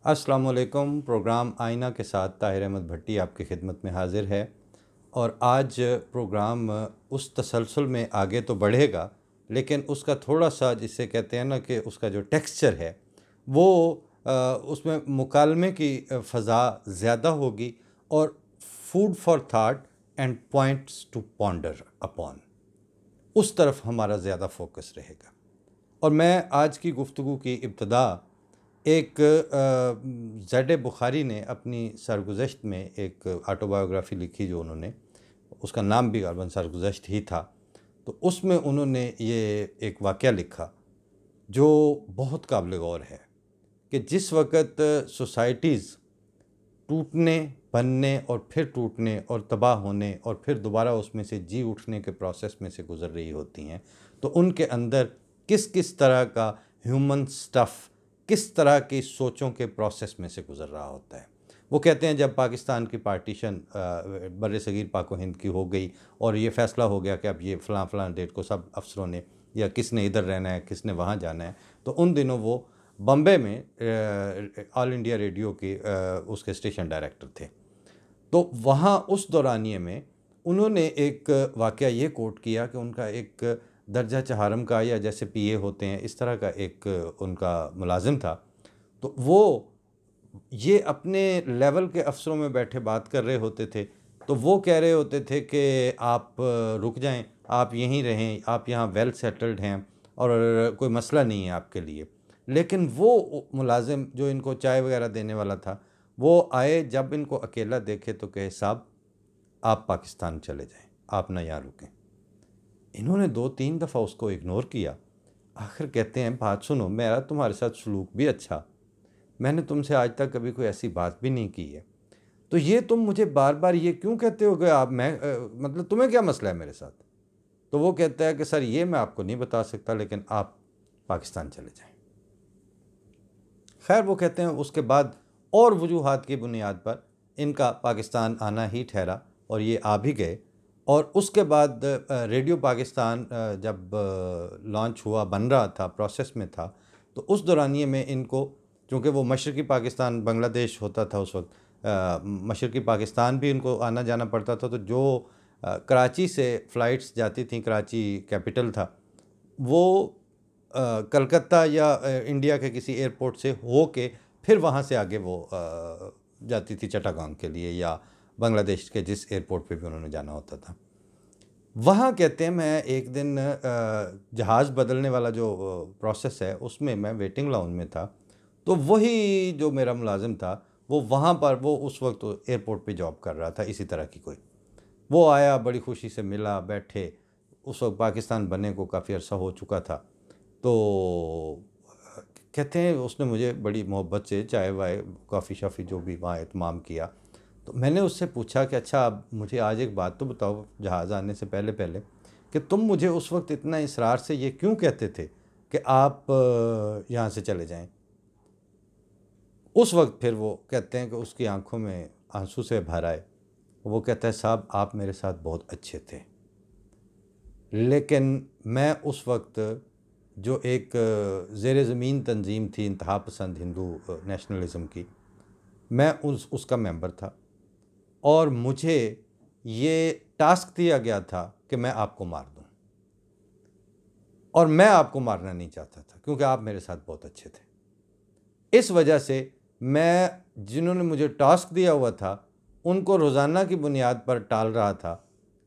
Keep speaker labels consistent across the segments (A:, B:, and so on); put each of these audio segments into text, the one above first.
A: अस्सलाम वालेकुम। प्रोग्राम आईना के साथ ताहिर अहमद भट्टी आपकी खिदमत में हाज़िर है। और आज प्रोग्राम उस तसलसल में आगे तो बढ़ेगा, लेकिन उसका थोड़ा सा जिसे कहते हैं ना कि उसका जो टेक्सचर है वो उसमें मुकालमे की फ़ज़ा ज़्यादा होगी और food for thought and points to ponder upon, उस तरफ हमारा ज़्यादा फोकस रहेगा। और मैं आज की गुफ्तगू की इब्तदा एक ज़ैड बुखारी ने अपनी सरगुज़श्त में एक ऑटोबायोग्राफ़ी लिखी, जो उन्होंने, उसका नाम भी गालिबन सरगुज़श्त ही था। तो उसमें उन्होंने ये एक वाक़या लिखा जो बहुत काबिल गौर है कि जिस वक़्त सोसाइटीज़ टूटने, बनने और फिर टूटने और तबाह होने और फिर दोबारा उसमें से जी उठने के प्रोसेस में से गुज़र रही होती हैं, तो उनके अंदर किस किस तरह का ह्यूमन स्टफ़, किस तरह की सोचों के प्रोसेस में से गुज़र रहा होता है। वो कहते हैं जब पाकिस्तान की पार्टीशन बर सग़ीर पाक व हिंद की हो गई और ये फ़ैसला हो गया कि अब ये फ़लाँ फ़लाँ डेट को सब अफसरों ने, या किसने इधर रहना है, किसने वहाँ जाना है, तो उन दिनों वो बम्बे में ऑल इंडिया रेडियो के उसके स्टेशन डायरेक्टर थे। तो वहाँ उस दौरानिए में उन्होंने एक वाक़या ये कोट किया कि उनका एक दर्जा चहारम का, या जैसे पीए होते हैं इस तरह का एक उनका मुलाजिम था। तो वो ये अपने लेवल के अफसरों में बैठे बात कर रहे होते थे, तो वो कह रहे होते थे कि आप रुक जाएं, आप यहीं रहें, आप यहाँ वेल सेटल्ड हैं और कोई मसला नहीं है आपके लिए। लेकिन वो मुलाजिम जो इनको चाय वगैरह देने वाला था, वो आए, जब इनको अकेला देखे तो कहे साहब आप पाकिस्तान चले जाएं, आप ना यहाँ रुकें। इन्होंने 2-3 दफ़ा उसको इग्नोर किया। आखिर कहते हैं बात सुनो, मेरा तुम्हारे साथ सलूक भी अच्छा, मैंने तुमसे आज तक कभी कोई ऐसी बात भी नहीं की है, तो ये तुम मुझे बार बार ये क्यों कहते हो कि आप मतलब तुम्हें क्या मसला है मेरे साथ। तो वो कहता है कि सर ये मैं आपको नहीं बता सकता, लेकिन आप पाकिस्तान चले जाएं। खैर वो कहते हैं उसके बाद और वजूहात की बुनियाद पर इनका पाकिस्तान आना ही ठहरा और ये आ भी गए। और उसके बाद रेडियो पाकिस्तान जब लॉन्च हुआ, बन रहा था, प्रोसेस में था, तो उस दौरानिए में इनको, चूँकि वो मशरक़ी पाकिस्तान बांग्लादेश होता था उस वक्त, मशरक़ी पाकिस्तान भी इनको आना जाना पड़ता था। तो जो कराची से फ़्लाइट्स जाती थी, कराची कैपिटल था, वो कलकत्ता या इंडिया के किसी एयरपोर्ट से हो के फिर वहाँ से आगे वो जाती थी चट्टागांग के लिए, या बांग्लादेश के जिस एयरपोर्ट पे भी उन्होंने जाना होता था। वहाँ कहते हैं मैं एक दिन जहाज़ बदलने वाला जो प्रोसेस है उसमें मैं वेटिंग लाउंज में था, तो वही जो मेरा मुलाजिम था वो वहाँ पर, वो उस वक्त एयरपोर्ट पे जॉब कर रहा था इसी तरह की कोई, वो आया, बड़ी खुशी से मिला, बैठे। उस वक्त पाकिस्तान बनने को काफ़ी अर्सा हो चुका था। तो कहते हैं उसने मुझे बड़ी मोहब्बत से चाय वाय, कॉफ़ी शॉफ़ी जो भी वहाँ इत्माम किया। तो मैंने उससे पूछा कि अच्छा अब मुझे आज एक बात तो बताओ जहाज़ आने से पहले पहले, कि तुम मुझे उस वक्त इतना इसरार से ये क्यों कहते थे कि आप यहाँ से चले जाएं। उस वक्त फिर वो कहते हैं कि उसकी आंखों में आंसू से भर आए। वो कहता है साहब आप मेरे साथ बहुत अच्छे थे, लेकिन मैं उस वक्त जो एक ज़ेर ज़मीन तंजीम थी इंतहा पसंद हिंदू नेशनलिज़म की, मैं उसका मेंबर था और मुझे ये टास्क दिया गया था कि मैं आपको मार दूं, और मैं आपको मारना नहीं चाहता था क्योंकि आप मेरे साथ बहुत अच्छे थे। इस वजह से मैं, जिन्होंने मुझे टास्क दिया हुआ था, उनको रोज़ाना की बुनियाद पर टाल रहा था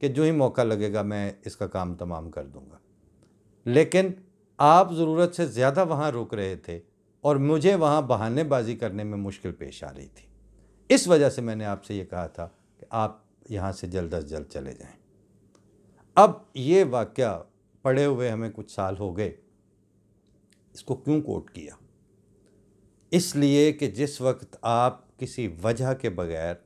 A: कि जो ही मौका लगेगा मैं इसका काम तमाम कर दूंगा। लेकिन आप ज़रूरत से ज़्यादा वहाँ रुक रहे थे और मुझे वहाँ बहानेबाजी करने में मुश्किल पेश आ रही थी। इस वजह से मैंने आपसे ये कहा था कि आप यहाँ से जल्द अज जल्द चले जाएं। अब ये वाक़या पढ़े हुए हमें कुछ साल हो गए। इसको क्यों कोट किया? इसलिए कि जिस वक्त आप किसी वजह के बगैर,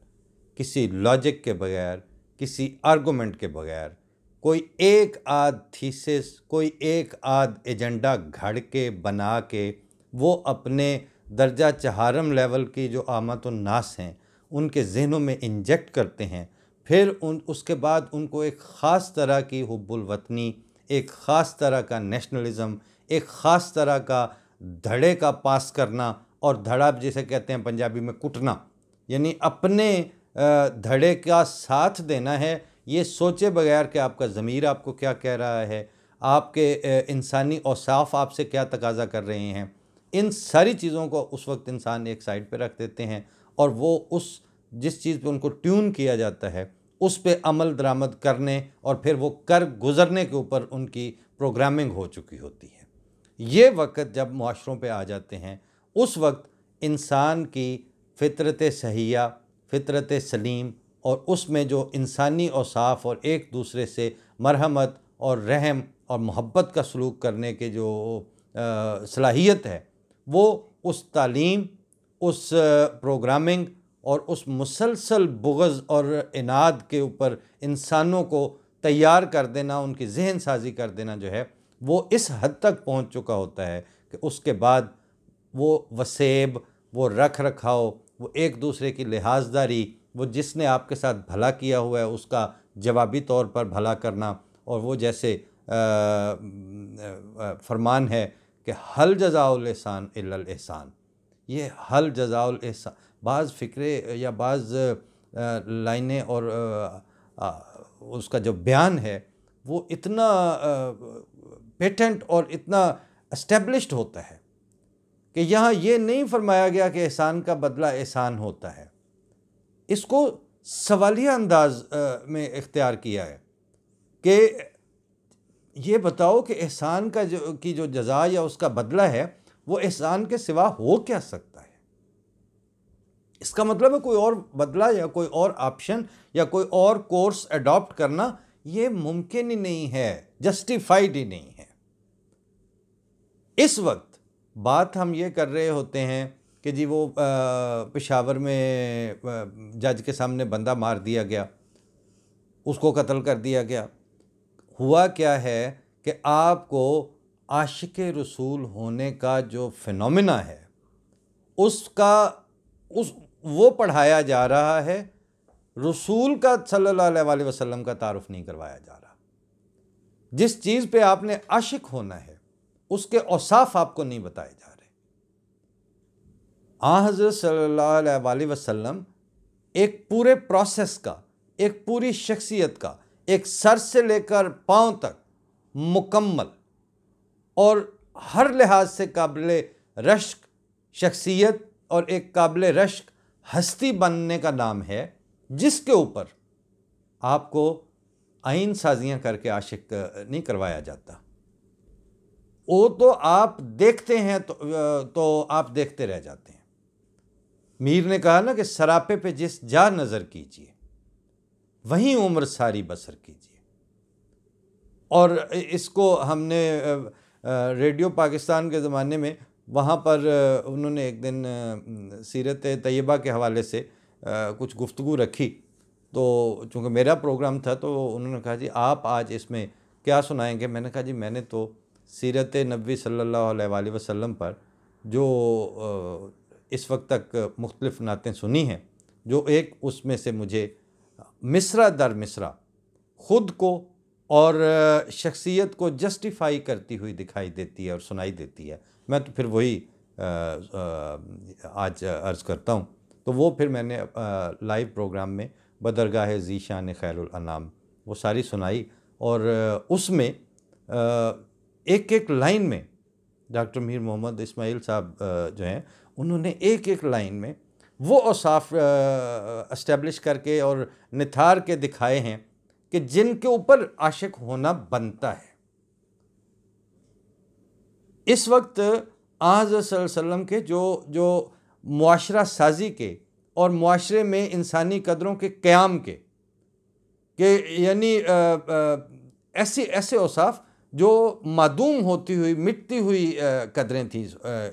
A: किसी लॉजिक के बगैर, किसी आर्गुमेंट के बगैर कोई एक आध थीसिस, कोई एक आध एजेंडा घड़ के बना के वो अपने दर्जा चहारम लेवल की जो आमत व नास हैं उनके जहनों में इंजेक्ट करते हैं, फिर उसके बाद उनको एक ख़ास तरह की हुब्बुल वतनी, एक ख़ास तरह का नेशनलिज़म, एक ख़ास तरह का धड़े का पास करना और धड़ा जिसे कहते हैं पंजाबी में कुटना, यानी अपने धड़े का साथ देना है, ये सोचे बगैर कि आपका ज़मीर आपको क्या कह रहा है, आपके इंसानी औसाफ आपसे क्या तकाज़ा कर रहे हैं। इन सारी चीज़ों को उस वक्त इंसान एक साइड पे रख देते हैं और वो उस जिस चीज़ पे उनको ट्यून किया जाता है उस पे अमल दरामद करने और फिर वो कर गुज़रने के ऊपर उनकी प्रोग्रामिंग हो चुकी होती है। ये वक्त जब मुआशरों पे आ जाते हैं उस वक्त इंसान की फ़ितरत सहिया, फ़ितरत सलीम और उसमें जो इंसानी औसाफ और एक दूसरे से मरहमत और रहम और मोहब्बत का सलूक करने के जो सलाहियत है, वो उस तालीम, उस प्रोग्रामिंग और उस मुसलसल बुग़्ज़ और इनाद के ऊपर इंसानों को तैयार कर देना, उनकी जहन साजी कर देना जो है वो इस हद तक पहुंच चुका होता है कि उसके बाद वो वसेब, वो रख रखाव, वो एक दूसरे की लिहाजदारी, वो जिसने आपके साथ भला किया हुआ है उसका जवाबी तौर पर भला करना, और वो जैसे फरमान है कि हल जज़ाउल एहसान इल्लल एहसान, ये हल जज़ाउल एहसान बाज़ फ़िक्रे या बाज़ लाइनें और उसका जो बयान है वो इतना पेटेंट और इतना एस्टेब्लिश्ड होता है कि यहाँ ये नहीं फरमाया गया कि एहसान का बदला एहसान होता है। इसको सवालिया अंदाज में इख्तियार किया है कि ये बताओ कि एहसान का जो जज़ा या उसका बदला है वो एहसान के सिवा हो क्या सकता है। इसका मतलब है कोई और बदला या कोई और ऑप्शन या कोई और कोर्स अडॉप्ट करना ये मुमकिन ही नहीं है, जस्टिफाइड ही नहीं है। इस वक्त बात हम ये कर रहे होते हैं कि जी वो पेशावर में जज के सामने बंदा मार दिया गया, उसको कत्ल कर दिया गया। हुआ क्या है कि आपको आशिक़ रसूल होने का जो फिनोमिना है वो पढ़ाया जा रहा है, रसूल का सल्लल्लाहु अलैहि वसल्लम का तारुफ नहीं करवाया जा रहा। जिस चीज़ पे आपने आशिक होना है उसके औसाफ आपको नहीं बताए जा रहे। हज़रत सल्लल्लाहु अलैहि वसल्लम एक पूरे प्रोसेस का, एक पूरी शख्सियत का, एक सर से लेकर पांव तक मुकम्मल और हर लिहाज से काबिल रश्क शख्सियत और एक काबिल रश्क हस्ती बनने का नाम है, जिसके ऊपर आपको आइन साजियाँ करके आशिक नहीं करवाया जाता। वो तो आप देखते हैं तो आप देखते रह जाते हैं। मीर ने कहा ना कि सरापे पे जिस जा नज़र कीजिए वहीं उम्र सारी बसर कीजिए। और इसको हमने रेडियो पाकिस्तान के ज़माने में वहाँ पर उन्होंने एक दिन सीरत तैयबा के हवाले से कुछ गुफ्तगू रखी, तो चूँकि मेरा प्रोग्राम था तो उन्होंने कहा जी आप आज इसमें क्या सुनाएंगे। मैंने कहा जी मैंने तो सीरत नबी सल्लल्लाहु अलैहि वसल्लम पर जो इस वक्त तक मुख्तलिफ़ नातें सुनी हैं, जो एक उसमें से मुझे मिसरा दर मिसरा ख़ुद को और शख्सियत को जस्टिफाई करती हुई दिखाई देती है और सुनाई देती है। मैं तो फिर वही आज अर्ज़ करता हूँ। तो वो फिर मैंने लाइव प्रोग्राम में बदरगाह ज़ीशान खैरुल अनाम वो सारी सुनाई, और उसमें एक एक लाइन में डॉक्टर मीर मोहम्मद इस्माइल साहब जो हैं उन्होंने एक एक लाइन में वो औसाफ एस्टेब्लिश करके और निथार के दिखाए हैं कि जिनके ऊपर आशिक होना बनता है। इस वक्त हज़रत सल्लल्लाहु अलैहि वसल्लम के जो मुआशरा साजी के और मुआशरे में इंसानी कदरों के क़याम के यानी ऐसे ऐसे औसाफ जो मादूम होती हुई मिटती हुई कदरें थी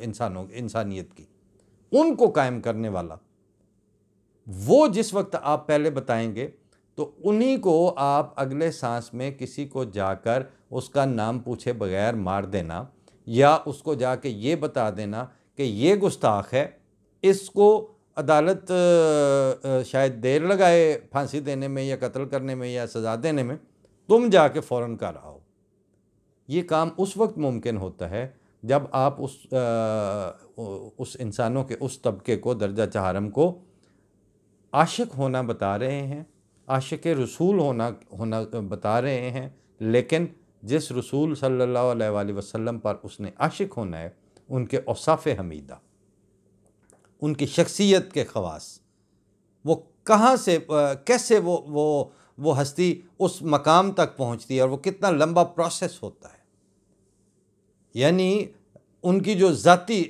A: इंसानियत की, उनको कायम करने वाला वो जिस वक्त आप पहले बताएंगे तो उन्हीं को आप अगले सांस में किसी को जाकर उसका नाम पूछे बगैर मार देना या उसको जाके ये बता देना कि ये गुस्ताख है, इसको अदालत शायद देर लगाए फांसी देने में या कत्ल करने में या सज़ा देने में, तुम जाके फ़ौरन कर आओ। ये काम उस वक्त मुमकिन होता है जब आप उस इंसानों के उस तबके को, दर्जा चहारम को आशिक होना बता रहे हैं, आशिक रसूल होना बता रहे हैं, लेकिन जिस रसूल सल्लल्लाहु अलैहि वसल्लम पर उसने आशिक होना है, उनके औसाफ़ हमीदा, उनकी शख्सियत के ख़वास, वो कहाँ से कैसे वो हस्ती उस मकाम तक पहुँचती है और वो कितना लंबा प्रोसेस होता है। यानी उनकी जो ज़ाती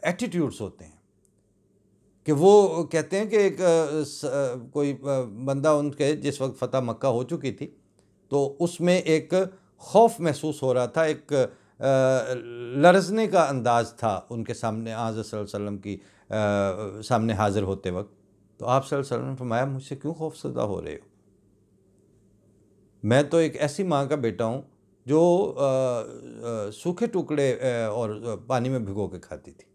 A: एटीट्यूड्स होते हैं कि वो कहते हैं कि एक कोई बंदा, उनके जिस वक्त फ़तह मक्का हो चुकी थी तो उसमें एक खौफ महसूस हो रहा था, एक लरज़ने का अंदाज़ था उनके सामने आज़ सल्लल्लाहु अलैहि वसल्लम की सामने हाज़िर होते वक्त। तो आप सल्लल्लाहु अलैहि वसल्लम ने फरमाया, मुझसे क्यों खौफज़दा हो रहे हो? मैं तो एक ऐसी माँ का बेटा हूँ जो सूखे टुकड़े और पानी में भिगो के खाती थी।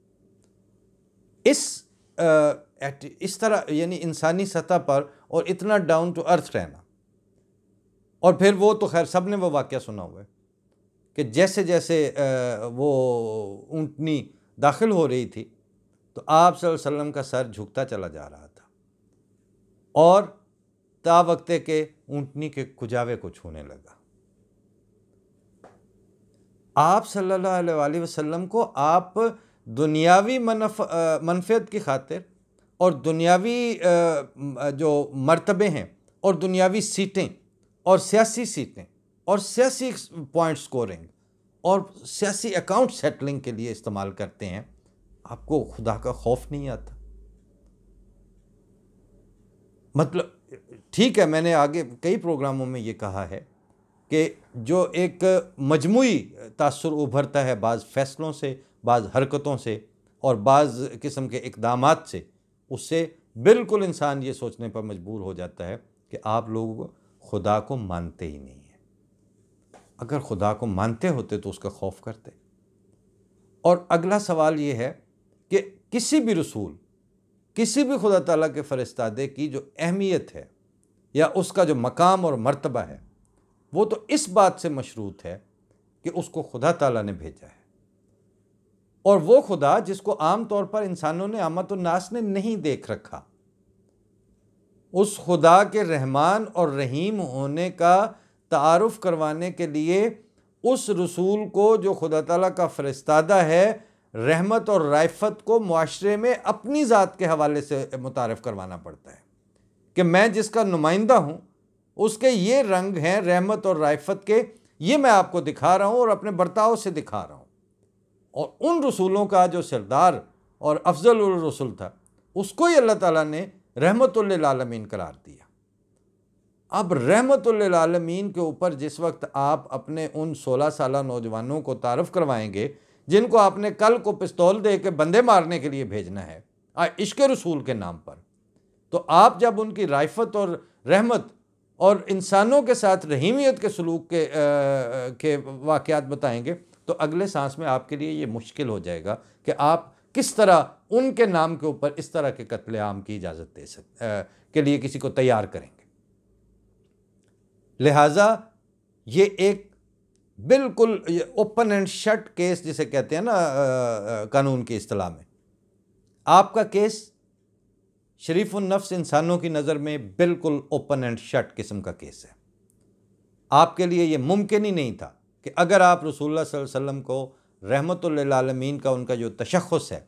A: इस तरह यानी इंसानी सतह पर और इतना डाउन टू अर्थ रहना। और फिर वो तो खैर सब ने वो वाक़या सुना हुआ है कि जैसे जैसे वो ऊँटनी दाखिल हो रही थी तो आप सल्लल्लाहु अलैहि वसल्लम का सर झुकता चला जा रहा था और ता वक्ते के ऊँटनी के कुजावे को छूने लगा। आप सल्लल्लाहु अलैहि वसल्लम को आप दुनियावी मनफ़ियत की खातिर और दुनियावी जो मर्तबे हैं और दुनियावी सीटें और सियासी सीटें और सियासी पॉइंट स्कोरिंग और सियासी अकाउंट सेटलिंग के लिए इस्तेमाल करते हैं। आपको खुदा का खौफ नहीं आता? मतलब ठीक है, मैंने आगे कई प्रोग्रामों में ये कहा है कि जो एक मजमूई तासुर उभरता है बाज़ फ़ैसलों से, बाज़ हरकतों से और बाज़ किस्म के इक़दामात से, उससे बिल्कुल इंसान ये सोचने पर मजबूर हो जाता है कि आप लोग खुदा को मानते ही नहीं हैं। अगर खुदा को मानते होते तो उसका खौफ करते। और अगला सवाल ये है कि किसी भी रसूल, किसी भी खुदा ताला के फ़रिश्तादे की जो अहमियत है या उसका जो मकाम और मर्तबा है, वो तो इस बात से मशरूत है कि उसको खुदा ताला ने भेजा है। और वो खुदा जिसको आम तौर पर इंसानों ने, आमतुन्नास ने नहीं देख रखा, उस खुदा के रहमान और रहीम होने का तारुफ करवाने के लिए उस रसूल को जो खुदा ताला का फ़रिश्तादा है, रहमत और राइफत को मुआशरे में अपनी ज़ात के हवाले से मुतारफ़ करवाना पड़ता है कि मैं जिसका नुमाइंदा हूँ उसके ये रंग हैं रहमत और राइफत के, ये मैं आपको दिखा रहा हूँ और अपने बर्ताव से दिखा रहा हूँ। और उन रसूलों का जो सरदार और अफजल रसूल था, उसको ही अल्लाह ताला ने रहमतुल आलमीन करार दिया। अब रहमतुल आलमीन के ऊपर जिस वक्त आप अपने उन 16 साला नौजवानों को तारफ़ करवाएंगे जिनको आपने कल को पिस्तौल दे के बंदे मारने के लिए भेजना है इश्क रसूल के नाम पर, तो आप जब उनकी राइफत और रहमत और इंसानों के साथ रहीमियत के सलूक के वाक़यात बताएंगे तो अगले सांस में आपके लिए ये मुश्किल हो जाएगा कि आप किस तरह उनके नाम के ऊपर इस तरह के कत्लेआम की इजाज़त दे के लिए किसी को तैयार करेंगे। लिहाजा ये एक बिल्कुल ओपन एंड शट केस जिसे कहते हैं ना कानून की इस्तिलाह में, आपका केस शरीफुन नफ्स इंसानों की नज़र में बिल्कुल ओपन एंड शट किस्म का केस है। आपके लिए ये मुमकिन ही नहीं था कि अगर आप रसूलुल्लाह सल्लल्लाहु अलैहि वसल्लम को रहमतुल आलमीन का उनका जो तशख़्ख़ुस है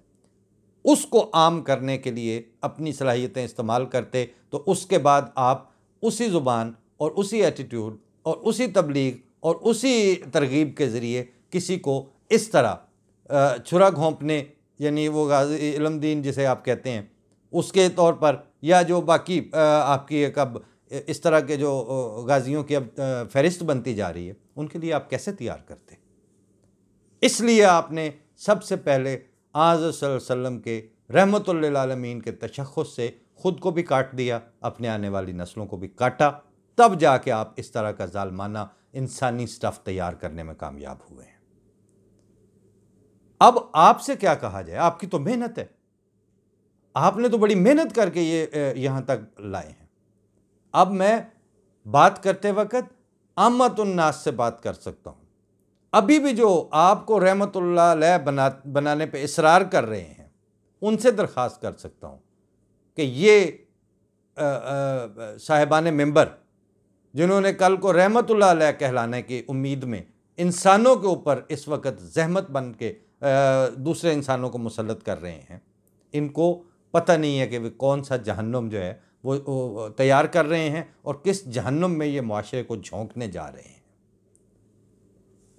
A: उसको आम करने के लिए अपनी सलाहियतें इस्तेमाल करते, तो उसके बाद आप उसी ज़ुबान और उसी एटीट्यूड और उसी तबलीग और उसी तरगीब के ज़रिए किसी को इस तरह छुरा घोंपने, यानी वो गाज़ी इल्म-दीन जिसे आप कहते हैं उसके तौर पर, या जो बाकी आपकी एक अब इस तरह के जो गाज़ियों की अब फ़हरिस्त बनती जा रही है, उनके लिए आप कैसे तैयार करते? इसलिए आपने सबसे पहले आज़ सल्लल्लाहु अलैहि वसल्लम के रहमतुल आलमीन के तशख़्ख़ुस से ख़ुद को भी काट दिया, अपने आने वाली नस्लों को भी काटा, तब जाके आप इस तरह का ज़ालमाना इंसानी स्टफ़ तैयार करने में कामयाब हुए हैं। अब आपसे क्या कहा जाए, आपकी तो मेहनत है, आपने तो बड़ी मेहनत करके ये यहाँ तक लाए हैं। अब मैं बात करते वक्त आमतुन्नास से बात कर सकता हूँ, अभी भी जो आपको रहमतुल्लाह अलैह बनाने पे इसरार कर रहे हैं, उनसे दरख्वास्त कर सकता हूँ कि ये साहिबान मिंबर जिन्होंने कल को रहमतुल्लाह अलैह कहलाने की उम्मीद में इंसानों के ऊपर इस वक्त जहमत बन के दूसरे इंसानों को मुसल्लत कर रहे हैं, इनको पता नहीं है कि वे कौन सा जहन्नुम जो है वो तैयार कर रहे हैं और किस जहन्नुम में ये मुआशरे को झोंकने जा रहे हैं।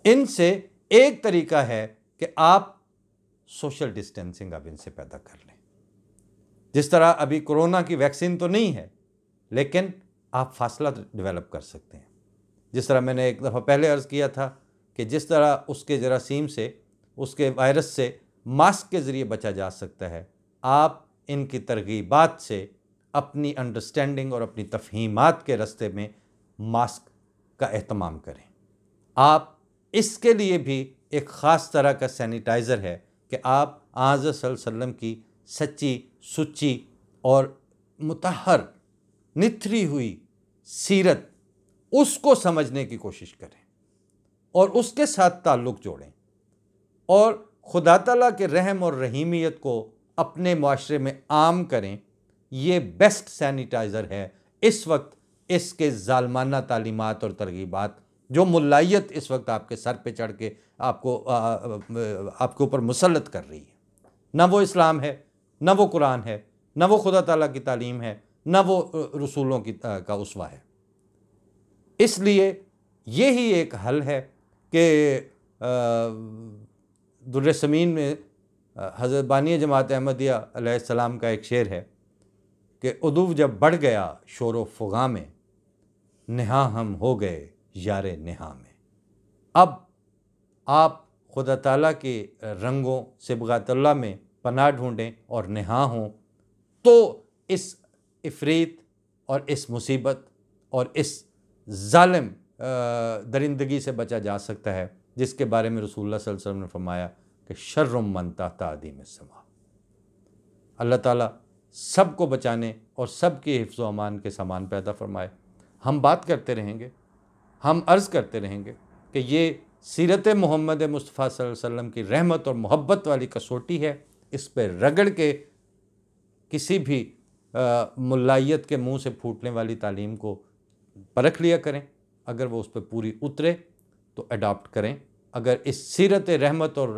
A: इनसे एक तरीका है कि आप सोशल डिस्टेंसिंग अब इनसे पैदा कर लें। जिस तरह अभी कोरोना की वैक्सीन तो नहीं है, लेकिन आप फासला डेवलप कर सकते हैं। जिस तरह मैंने एक दफ़ा पहले अर्ज़ किया था कि जिस तरह उसके जरासीम से, उसके वायरस से मास्क के ज़रिए बचा जा सकता है, आप इनकी तरगीबात से अपनी अंडरस्टैंडिंग और अपनी तफ़हीमात के रस्ते में मास्क का एहतमाम करें। आप इसके लिए भी एक ख़ास तरह का सैनिटाइज़र है कि आप आज़ सल्लम की सच्ची सुच्ची और मुतहर निथरी हुई सीरत उसको समझने की कोशिश करें और उसके साथ ताल्लुक़ जोड़ें और खुदा ताला के रहम और रहीमियत को अपने माशरे में आम करें। ये बेस्ट सैनिटाइज़र है इस वक्त इसके ज़ालमाना तालीमात और तरगीबात जो मुल्लायत इस वक्त आपके सर पे चढ़ के आपके ऊपर मुसल्लत कर रही है। ना वो इस्लाम है, ना वो कुरान है, ना वो खुदा ताला की तालीम है, ना वो रसूलों की का उसवा है। इसलिए यही एक हल है कि दुर्र समीन में हज़रत बानी जमात अहमदिया अलैहिस्सलाम का एक शेर है कि उदूव जब बढ़ गया शोर फ़ुगा में, नेहा हम हो गए यारे नेहा में। अब आप खुदा ताला के रंगों सिबगातुल्लाह में पनाह ढूंढें और नेहा हों, तो इस इफ़रीत और इस मुसीबत और इस जालिम दरिंदगी से बचा जा सकता है जिसके बारे में रसूलुल्लाह सल्लल्लाहु अलैहि वसल्लम ने फरमाया कि शर्रुम मन तहत अदीम समा। अल्लाह ताला सबको बचाने और सब के हिफ्ज़ व अमान के सामान पैदा फरमाए। हम बात करते रहेंगे, हम अर्ज़ करते रहेंगे कि ये सीरत मोहम्मद मुस्तफ़ा सल्लल्लाहु अलैहि वसल्लम की रहमत और मोहब्बत वाली कसौटी है। इस पर रगड़ के किसी भी मुल्लायत के मुंह से फूटने वाली तालीम को परख लिया करें। अगर वो उस पर पूरी उतरे तो अडॉप्ट करें। अगर इस सीरत रहमत और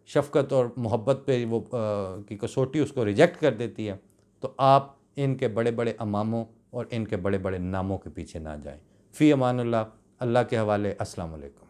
A: शफ़क़त और मोहब्बत पे वो की कसौटी उसको रिजेक्ट कर देती है तो आप इनके बड़े बड़े अमामों और इनके बड़े बड़े नामों के पीछे ना जाएं। फ़ी अमानुल्लाह। अल्लाह के हवाले। अस्सलाम वालेकुम।